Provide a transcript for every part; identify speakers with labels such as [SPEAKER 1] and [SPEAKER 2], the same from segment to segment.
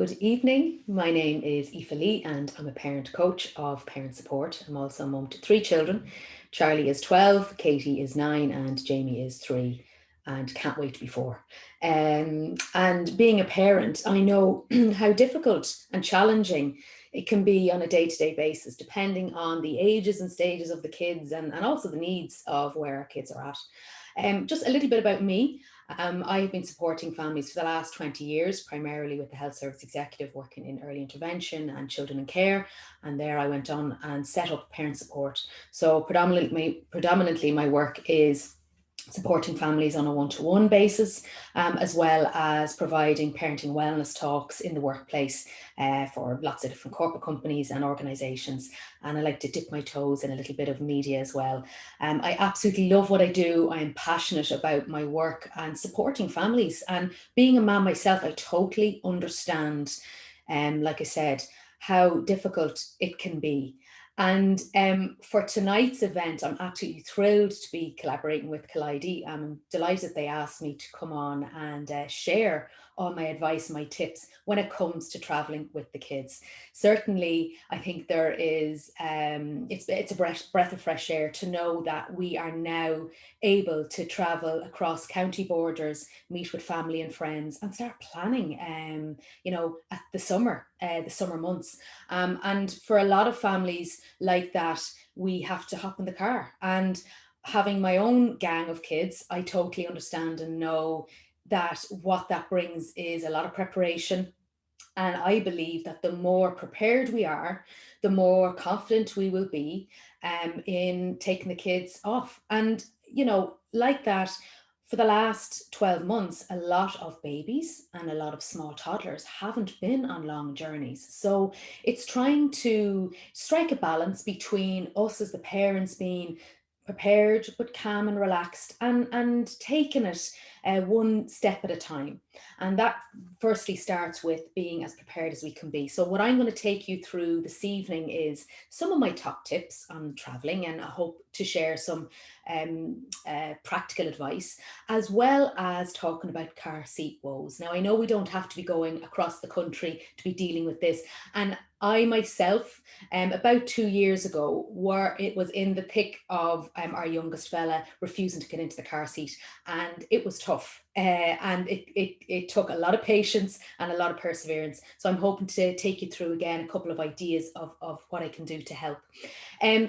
[SPEAKER 1] Good evening. My name is Aoife Lee and I'm a parent coach of Parent Support. I'm also a mum to three children. Charlie is 12, Katie is 9 and Jamie is 3 and can't wait to be 4. And being a parent, I know how difficult and challenging it can be on a day-to-day basis, depending on the ages and stages of the kids and also the needs of where our kids are at. Just a little bit about me. I've been supporting families for the last 20 years, primarily with the Health Service Executive, working in early intervention and children in care. And there I went on and set up Parent Support. So predominantly my work is supporting families on a one-to-one basis, as well as providing parenting wellness talks in the workplace for lots of different corporate companies and organisations. And I like to dip my toes in a little bit of media as well. I absolutely love what I do. I'm passionate about my work and supporting families. And being a mum myself, I totally understand, like I said, how difficult it can be. And for tonight's event, I'm absolutely thrilled to be collaborating with Kaliedy. I'm delighted they asked me to come on and share all my advice, my tips when it comes to traveling with the kids. Certainly, I think there is, it's a breath of fresh air to know that we are now able to travel across county borders, meet with family and friends and start planning, at the summer months. And for a lot of families like that, we have to hop in the car. And having my own gang of kids, I totally understand and know that what that brings is a lot of preparation. And I believe that the more prepared we are, the more confident we will be in taking the kids off. And, like that, for the last 12 months, a lot of babies and a lot of small toddlers haven't been on long journeys. So it's trying to strike a balance between us as the parents being prepared but calm and relaxed and taking it one step at a time. And that firstly starts with being as prepared as we can be. So what I'm going to take you through this evening is some of my top tips on traveling, and I hope to share some practical advice, as well as talking about car seat woes. Now, I know we don't have to be going across the country to be dealing with this. And I myself, about 2 years ago, it was in the thick of our youngest fella refusing to get into the car seat, and it was tough. And it took a lot of patience and a lot of perseverance. So I'm hoping to take you through again a couple of ideas of what I can do to help.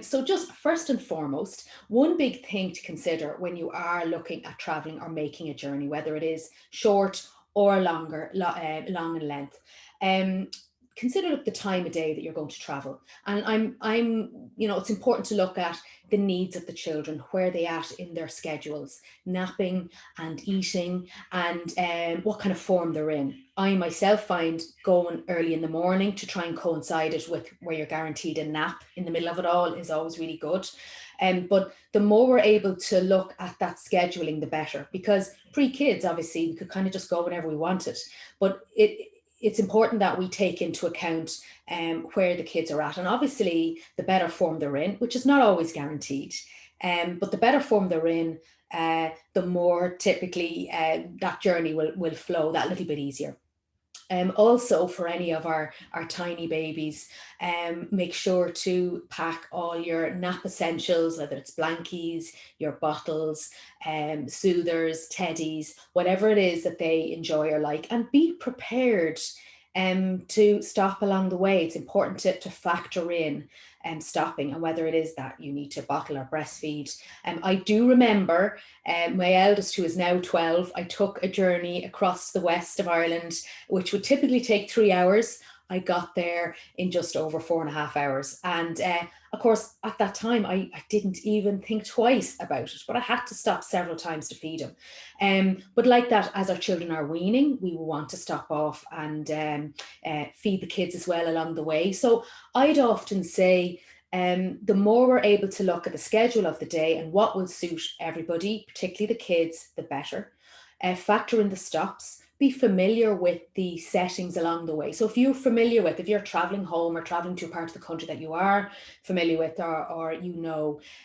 [SPEAKER 1] So just first and foremost, one big thing to consider when you are looking at traveling or making a journey, whether it is short or longer, long in length. Consider the time of day that you're going to travel. And it's important to look at the needs of the children, where they at in their schedules, napping and eating, and what kind of form they're in. I myself find going early in the morning to try and coincide it with where you're guaranteed a nap in the middle of it all is always really good. But the more we're able to look at that scheduling, the better, because pre-kids, obviously, we could kind of just go whenever we wanted. But it's important that we take into account where the kids are at. And obviously, the better form they're in, which is not always guaranteed, but the better form they're in, the more typically that journey will flow that little bit easier. Also, for any of our tiny babies, make sure to pack all your nap essentials, whether it's blankies, your bottles, soothers, teddies, whatever it is that they enjoy or like, and be prepared to stop along the way. It's important to factor in stopping, and whether it is that you need to bottle or breastfeed. I do remember my eldest, who is now 12, I took a journey across the west of Ireland, which would typically take 3 hours. I got there in just over 4.5 hours. And of course, at that time, I didn't even think twice about it, but I had to stop several times to feed him. But like that, as our children are weaning, we will want to stop off and feed the kids as well along the way. So I'd often say, the more we're able to look at the schedule of the day and what will suit everybody, particularly the kids, the better. Factor in the stops. Be familiar with the settings along the way. So if you're traveling home or traveling to a part of the country that you are familiar with, or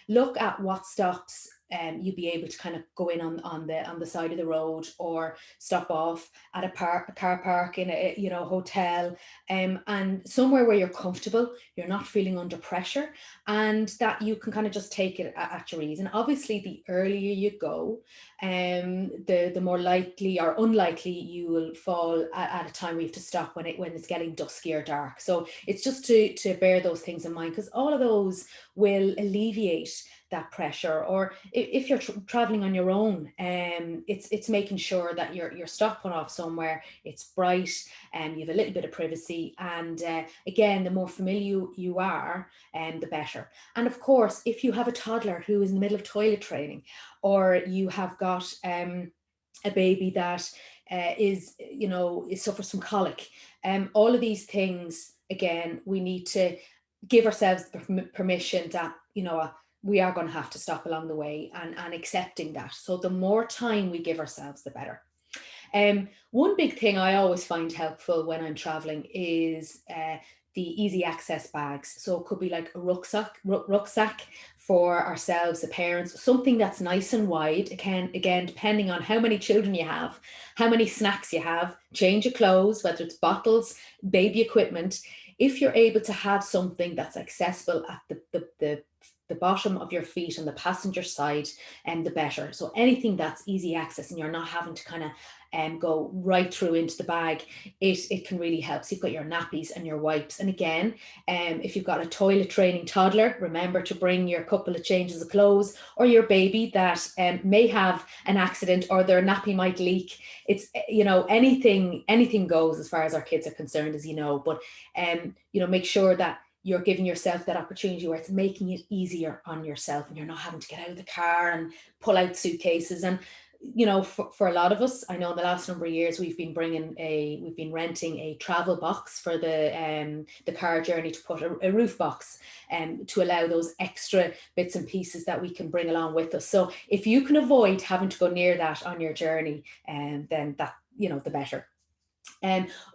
[SPEAKER 1] look at what stops you'd be able to kind of go in on the side of the road, or stop off at a car park in a, you know, hotel, and somewhere where you're comfortable, you're not feeling under pressure, and that you can kind of just take it at your ease. And obviously, the earlier you go, the more likely or unlikely you will fall at a time where you have to stop when it's getting dusky or dark. So it's just to bear those things in mind, because all of those will alleviate that pressure. Or if you're traveling on your own, it's making sure that you're stopping off somewhere, it's bright, and you have a little bit of privacy. And again, the more familiar you are, the better. And of course, if you have a toddler who is in the middle of toilet training, or you have got a baby that suffers from colic, all of these things, again, we need to give ourselves permission that, we are going to have to stop along the way, and accepting that. So the more time we give ourselves, the better. One big thing I always find helpful when I'm traveling is the easy access bags. So it could be like a rucksack for ourselves, the parents, something that's nice and wide. Again, depending on how many children you have, how many snacks you have, change of clothes, whether it's bottles, baby equipment. If you're able to have something that's accessible at the bottom of your feet on the passenger side, and the better. So anything that's easy access and you're not having to kind of go right through into the bag, it can really help. So you've got your nappies and your wipes. And again, if you've got a toilet training toddler, remember to bring your couple of changes of clothes, or your baby that may have an accident, or their nappy might leak. It's, anything goes as far as our kids are concerned, as you know. But make sure that you're giving yourself that opportunity where it's making it easier on yourself, and you're not having to get out of the car and pull out suitcases. And for a lot of us, I know in the last number of years we've been renting a travel box for the car journey, to put a roof box, to allow those extra bits and pieces that we can bring along with us. So if you can avoid having to go near that on your journey, then that, the better.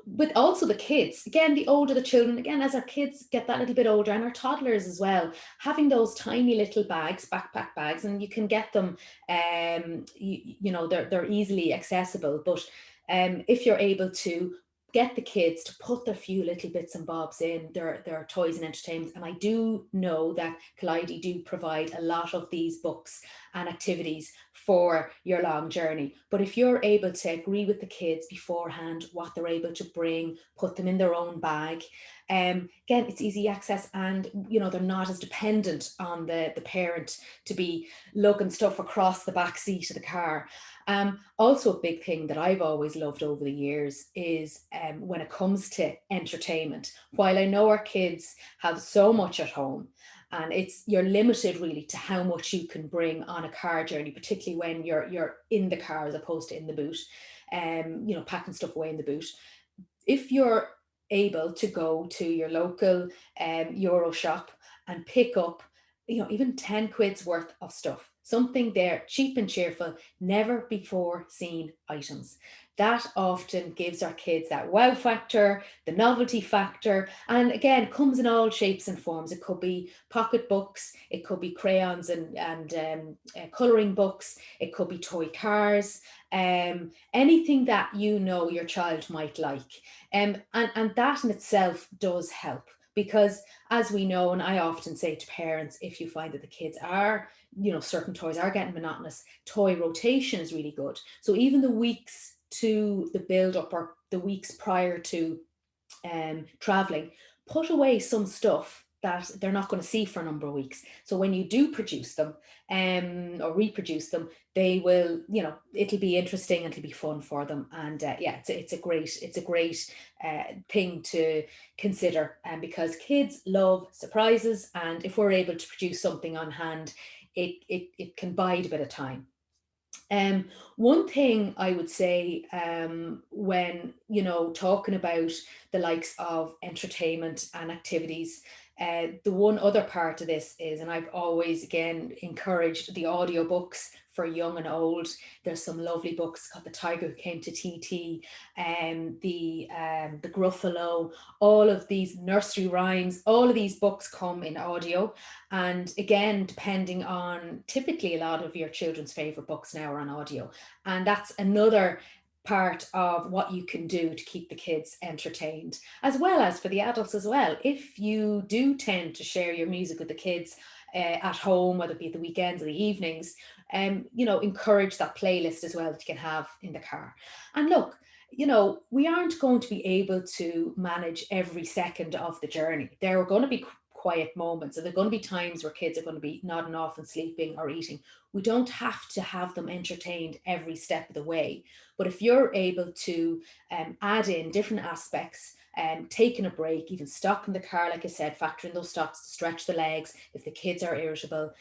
[SPEAKER 1] But also the kids, again, the older the children, again, as our kids get that little bit older, and our toddlers as well, having those tiny little bags, backpack bags, and you can get them, they're easily accessible. But if you're able to get the kids to put their few little bits and bobs in their toys and entertainment. And I do know that Kaliedy do provide a lot of these books and activities for your long journey. But if you're able to agree with the kids beforehand what they're able to bring, put them in their own bag, again, it's easy access, and they're not as dependent on the parent to be lugging stuff across the back seat of the car. Also, a big thing that I've always loved over the years is when it comes to entertainment. While I know our kids have so much at home, and you're limited really to how much you can bring on a car journey, particularly when you're in the car as opposed to in the boot, packing stuff away in the boot. If you're able to go to your local Euro shop and pick up, even 10 quid's worth of stuff, something there cheap and cheerful, never before seen items. That often gives our kids that wow factor, the novelty factor. And again, it comes in all shapes and forms. It could be pocket books, it could be crayons and colouring books, it could be toy cars, anything that your child might like. And that in itself does help, because as we know, and I often say to parents, if you find that the kids are, certain toys are getting monotonous, toy rotation is really good. So even the weeks to the build up, or the weeks prior to traveling, put away some stuff that they're not going to see for a number of weeks. So when you do produce them or reproduce them, they will, it'll be interesting and it'll be fun for them. And it's a great thing to consider, because kids love surprises, and if we're able to produce something on hand, it can bide a bit of time. One thing I would say, when talking about the likes of entertainment and activities, The one other part of this is, and I've always again encouraged the audiobooks for young and old. There's some lovely books called The Tiger Who Came to TT, the Gruffalo, all of these nursery rhymes, all of these books come in audio. And again, depending on, typically a lot of your children's favorite books now are on audio. And that's another part of what you can do to keep the kids entertained, as well as for the adults as well. If you do tend to share your music with the kids at home, whether it be at the weekends or the evenings, encourage that playlist as well that you can have in the car. And look, we aren't going to be able to manage every second of the journey. There are going to be quiet moments, and there are going to be times where kids are going to be nodding off and sleeping or eating. We don't have to have them entertained every step of the way. But if you're able to add in different aspects, taking a break, even stop in the car, like I said, factor in those stops to stretch the legs. If the kids are irritable,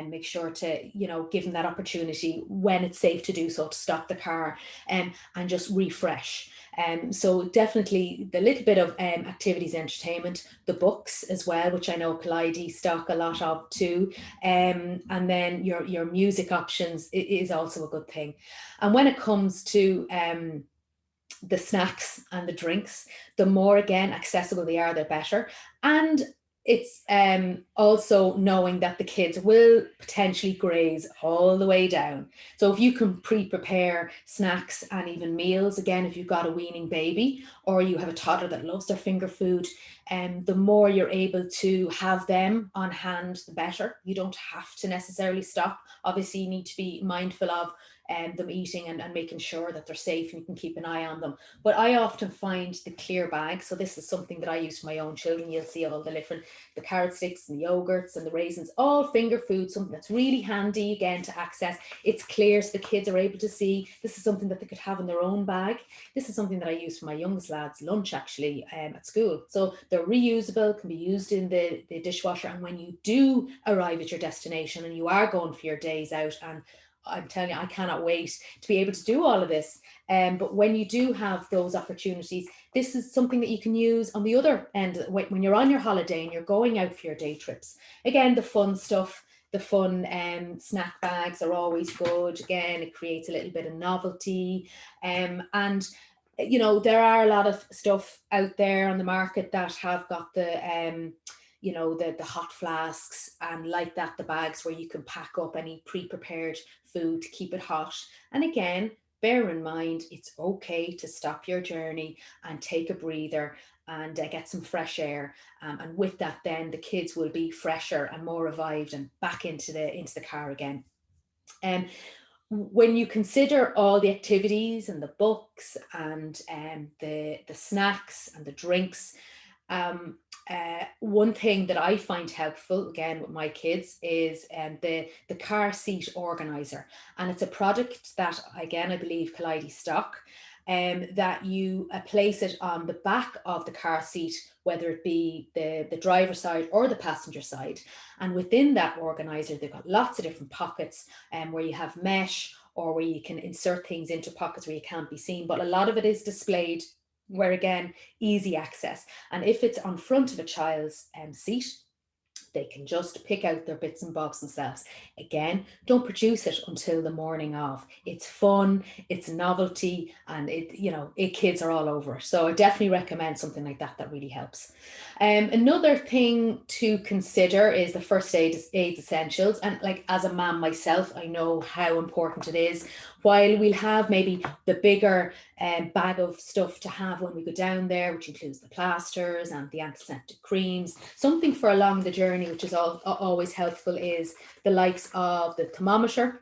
[SPEAKER 1] make sure to, give them that opportunity when it's safe to do so, to stop the car and just refresh. So definitely the little bit of activities, entertainment, the books as well, which I know Kaliedy stock a lot of too. And then your music options is also a good thing. And when it comes to the snacks and the drinks, the more again accessible they are, the better. And it's also knowing that the kids will potentially graze all the way down. So if you can pre-prepare snacks and even meals, again, if you've got a weaning baby or you have a toddler that loves their finger food, the more you're able to have them on hand, the better. You don't have to necessarily stop. Obviously, you need to be mindful of them eating and making sure that they're safe, and you can keep an eye on them. But I often find the clear bag, so this is something that I use for my own children. You'll see all the carrot sticks and the yogurts and the raisins, all finger food, something that's really handy again to access. It's clear, so the kids are able to see. This is something that they could have in their own bag. This is something that I use for my youngest lad's lunch actually at school. So they're reusable, can be used in the dishwasher. And when you do arrive at your destination and you are going for your days out, and I'm telling you, I cannot wait to be able to do all of this. But when you do have those opportunities, this is something that you can use on the other end when you're on your holiday and you're going out for your day trips. Again, the fun stuff, the fun snack bags are always good. Again, it creates a little bit of novelty. And there are a lot of stuff out there on the market that have got the the hot flasks and like that, the bags where you can pack up any pre-prepared food to keep it hot. And again, bear in mind, it's okay to stop your journey and take a breather and get some fresh air. And with that, then the kids will be fresher and more revived and back into the car again. When you consider all the activities and the books and the snacks and the drinks, one thing that I find helpful again with my kids is the car seat organizer, and it's a product that again I believe Kaliedy stock, that you place it on the back of the car seat, whether it be the driver's side or the passenger side. And within that organizer, they've got lots of different pockets where you have mesh, or where you can insert things into pockets where you can't be seen. But a lot of it is displayed where, again, easy access. And if it's on front of a child's seat, they can just pick out their bits and bobs themselves. Again, don't produce it until the morning of. It's fun, it's novelty, and kids are all over. So I definitely recommend something like that. That really helps. Another thing to consider is the first aid essentials. And like as a mom myself, I know how important it is. While we'll have maybe the bigger bag of stuff to have when we go down there, which includes the plasters and the antiseptic creams, something for along the journey, which is always helpful, is the likes of the thermometer.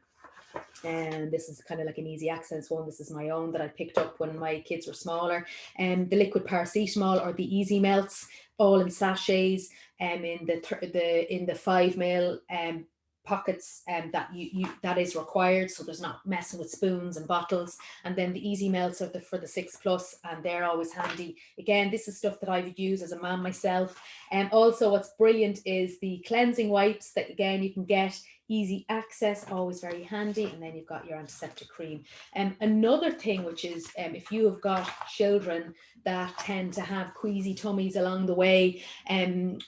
[SPEAKER 1] And this is kind of like an easy access one. This is my own that I picked up when my kids were smaller. And the liquid paracetamol or the easy melts, all in sachets, in the 5 ml pockets that is required, so there's not messing with spoons and bottles. And then the easy melts are for the 6+, and they're always handy. Again, this is stuff that I've used as a mom myself. And also what's brilliant is the cleansing wipes that again you can get easy access, always very handy. And then you've got your antiseptic cream. Another thing, which is if you have got children that tend to have queasy tummies along the way,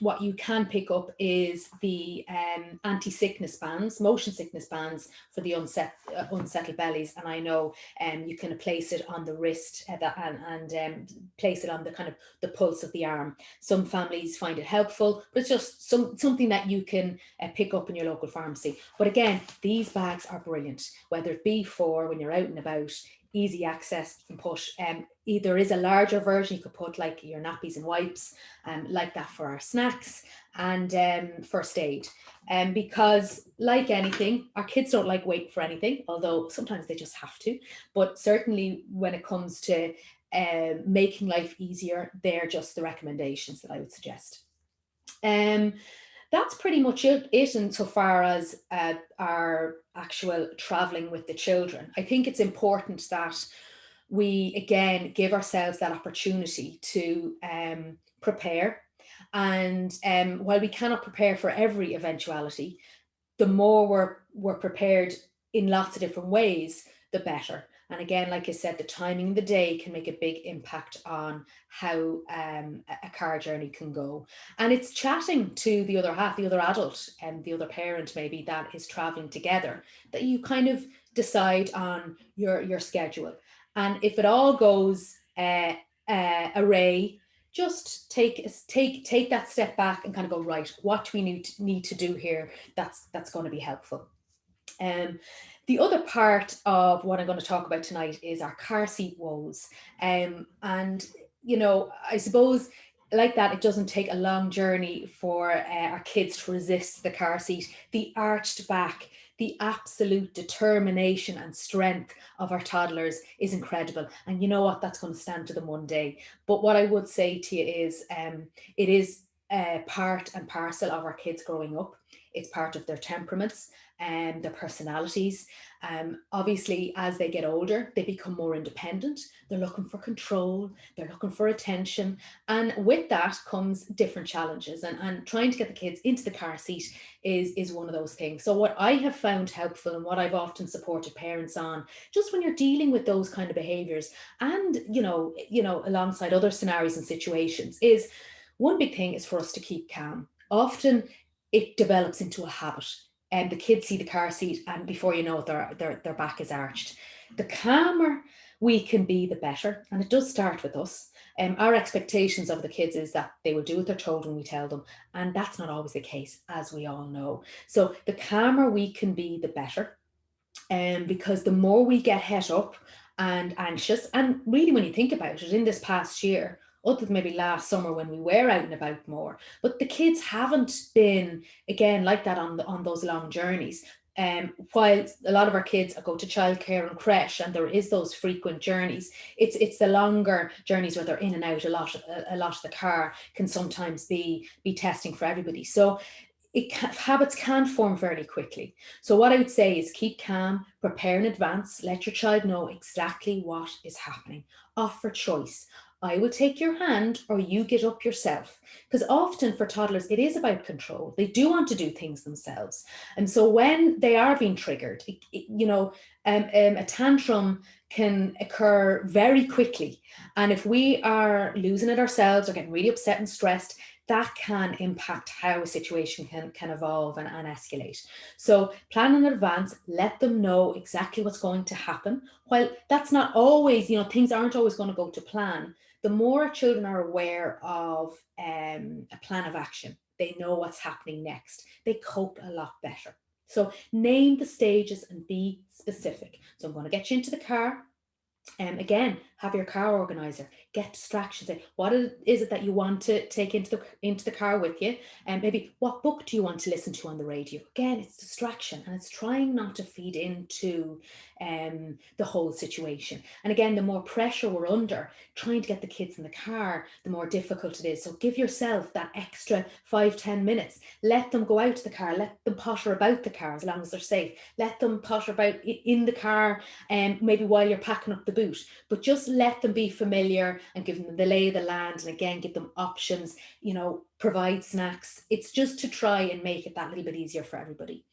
[SPEAKER 1] what you can pick up is the anti-sickness bands, motion sickness bands for the unsettled bellies. And I know you can place it on the wrist and place it on the kind of the pulse of the arm. Some families find it helpful, but it's just something that you can pick up in your local pharmacy. But again, these bags are brilliant, whether it be for when you're out and about, easy access. You can put there is a larger version you could put like your nappies and wipes, like that for our snacks, and first aid. Because like anything, our kids don't like waiting for anything, although sometimes they just have to. But certainly when it comes to making life easier, they're just the recommendations that I would suggest. That's pretty much it insofar as our actual traveling with the children. I think it's important that we again give ourselves that opportunity to prepare. And while we cannot prepare for every eventuality, the more we're prepared in lots of different ways, the better. And again, like I said, the timing of the day can make a big impact on how a car journey can go. And it's chatting to the other half, the other adult, and the other parent maybe that is traveling together, that you kind of decide on your schedule. And if it all goes array, just take that step back and kind of go, right, what do we need to do here that's going to be helpful. The other part of what I'm going to talk about tonight is our car seat woes. And, you know, I suppose like that, it doesn't take a long journey for our kids to resist the car seat. The arched back, the absolute determination and strength of our toddlers is incredible. And you know what? That's going to stand to them one day. But what I would say to you is it is part and parcel of our kids growing up. It's part of their temperaments and their personalities. Obviously, as they get older, they become more independent. They're looking for control, they're looking for attention. And with that comes different challenges. And trying to get the kids into the car seat is one of those things. So what I have found helpful and what I've often supported parents on, just when you're dealing with those kind of behaviors and, you know, alongside other scenarios and situations, is one big thing is for us to keep calm. Often it develops into a habit. And the kids see the car seat, and before you know it, their back is arched. The calmer we can be, the better. And it does start with us. Our expectations of the kids is that they will do what they're told when we tell them. And that's not always the case, as we all know. So the calmer we can be, the better. Because the more we get het up and anxious, and really when you think about it, in this past year, other than maybe last summer when we were out and about more, but the kids haven't been, again, like that on those long journeys. While a lot of our kids go to childcare and creche, and there is those frequent journeys, it's the longer journeys where they're in and out a lot of the car can sometimes be testing for everybody. So habits can form very quickly. So what I would say is keep calm, prepare in advance, let your child know exactly what is happening. Offer choice. I will take your hand or you get up yourself. Because often for toddlers, it is about control. They do want to do things themselves. And so when they are being triggered, a tantrum can occur very quickly. And if we are losing it ourselves or getting really upset and stressed, that can impact how a situation can evolve and escalate. So plan in advance, let them know exactly what's going to happen. While that's not always, things aren't always going to go to plan, the more children are aware of a plan of action, they know what's happening next, they cope a lot better. So name the stages and be specific. So I'm going to get you into the car. Again, have your car organizer, get distractions. What is it that you want to take into the car with you? And maybe what book do you want to listen to on the radio? Again, it's distraction, and it's trying not to feed into the whole situation. And again, the more pressure we're under, trying to get the kids in the car, the more difficult it is. So give yourself that extra 5-10 minutes. Let them go out to the car. Let them potter about the car as long as they're safe. Let them potter about in the car, maybe while you're packing up the boot. But just let them be familiar and give them the lay of the land, and again give them options, provide snacks. It's just to try and make it that little bit easier for everybody.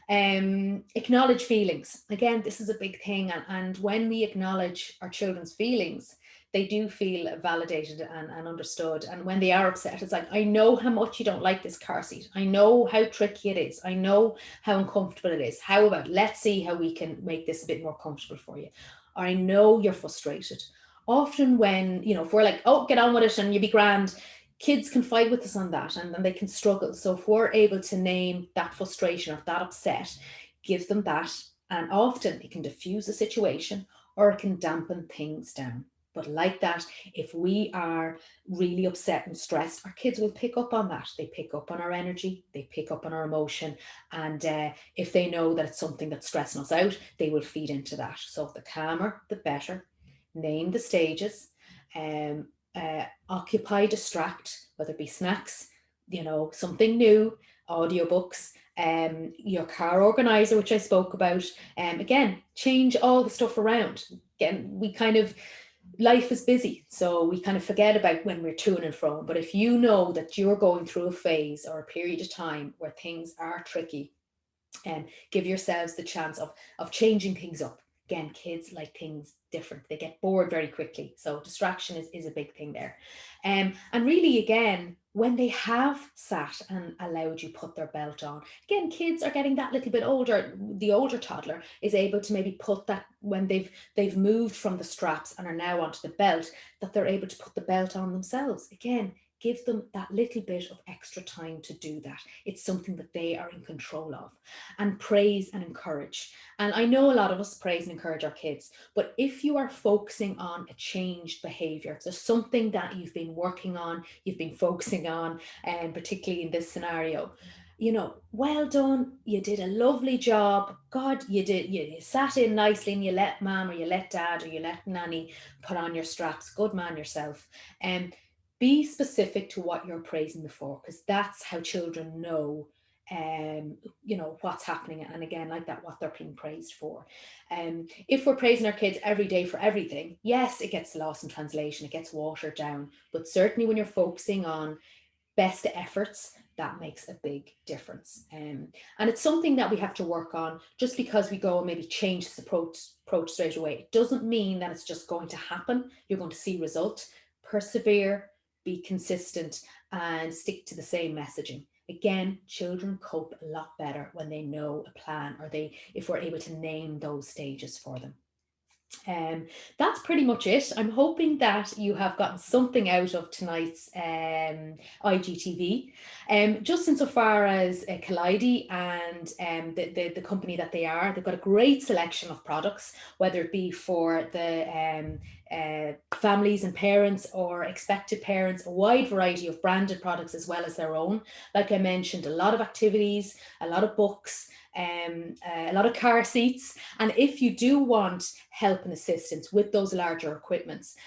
[SPEAKER 1] Acknowledge feelings. Again, this is a big thing. And when we acknowledge our children's feelings, they do feel validated and understood. And when they are upset, it's like, I know how much you don't like this car seat. I know how tricky it is. I know how uncomfortable it is. How about, let's see how we can make this a bit more comfortable for you. Or I know you're frustrated. Often when, if we're like, oh, get on with it and you'll be grand, kids can fight with us on that, and they can struggle. So if we're able to name that frustration or that upset, give them that, and often it can diffuse the situation or it can dampen things down. But like that, if we are really upset and stressed, our kids will pick up on that. They pick up on our energy, they pick up on our emotion. And if they know that it's something that's stressing us out, they will feed into that. So the calmer, the better. Name the stages. Occupy, distract, whether it be snacks, something new, audiobooks, your car organizer, which I spoke about. Again, change all the stuff around. Again, life is busy, so we kind of forget about when we're to and fro. But if you know that you're going through a phase or a period of time where things are tricky, give yourselves the chance of changing things up. Again, kids like things different. They get bored very quickly. So distraction is a big thing there. And really, again, when they have sat and allowed you put their belt on, again, kids are getting that little bit older. The older toddler is able to maybe put that, when they've moved from the straps and are now onto the belt, that they're able to put the belt on themselves. Again, give them that little bit of extra time to do that. It's something that they are in control of. And praise and encourage. And I know a lot of us praise and encourage our kids, but if you are focusing on a changed behavior, if there's something that you've been working on, you've been focusing on, and particularly in this scenario, well done, you did a lovely job. God, you sat in nicely and you let mom or you let dad or you let nanny put on your straps. Good man yourself. Be specific to what you're praising them for, because that's how children know what's happening, and again, like that, what they're being praised for. If we're praising our kids every day for everything, yes, it gets lost in translation, it gets watered down. But certainly when you're focusing on best efforts, that makes a big difference. And it's something that we have to work on. Just because we go and maybe change this approach straight away, it doesn't mean that it's just going to happen. You're going to see result. Persevere, be consistent, and stick to the same messaging. Again, children cope a lot better when they know a plan, or if we're able to name those stages for them. That's pretty much it. I'm hoping that you have gotten something out of tonight's IGTV. Just insofar as Kaliedy and the company that they are, they've got a great selection of products, whether it be for the families and parents or expected parents, a wide variety of branded products as well as their own. Like I mentioned, a lot of activities, a lot of books, a lot of car seats. And if you do want help and assistance with those larger equipments,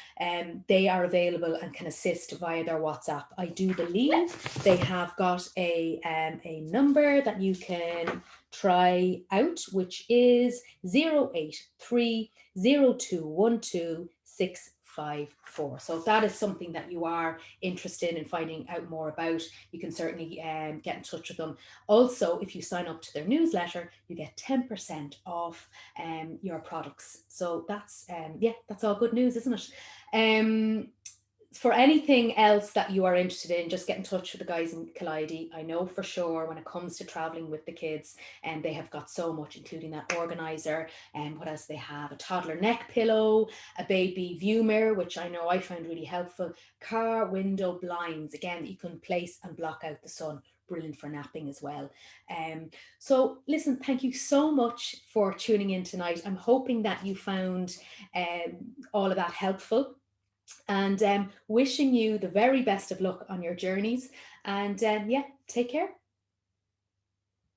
[SPEAKER 1] they are available and can assist via their WhatsApp. I do believe they have got a number that you can try out, which is 083 0212 654. So if that is something that you are interested in finding out more about, you can certainly get in touch with them. Also, if you sign up to their newsletter, you get 10% off your products. So that's all good news, isn't it? For anything else that you are interested in, just get in touch with the guys in Kaliedy. I know for sure when it comes to traveling with the kids, and they have got so much, including that organizer. And what else they have? A toddler neck pillow, a baby view mirror, which I know I found really helpful. Car window blinds, again, that you can place and block out the sun. Brilliant for napping as well. So listen, thank you so much for tuning in tonight. I'm hoping that you found all of that helpful, and wishing you the very best of luck on your journeys. And take care.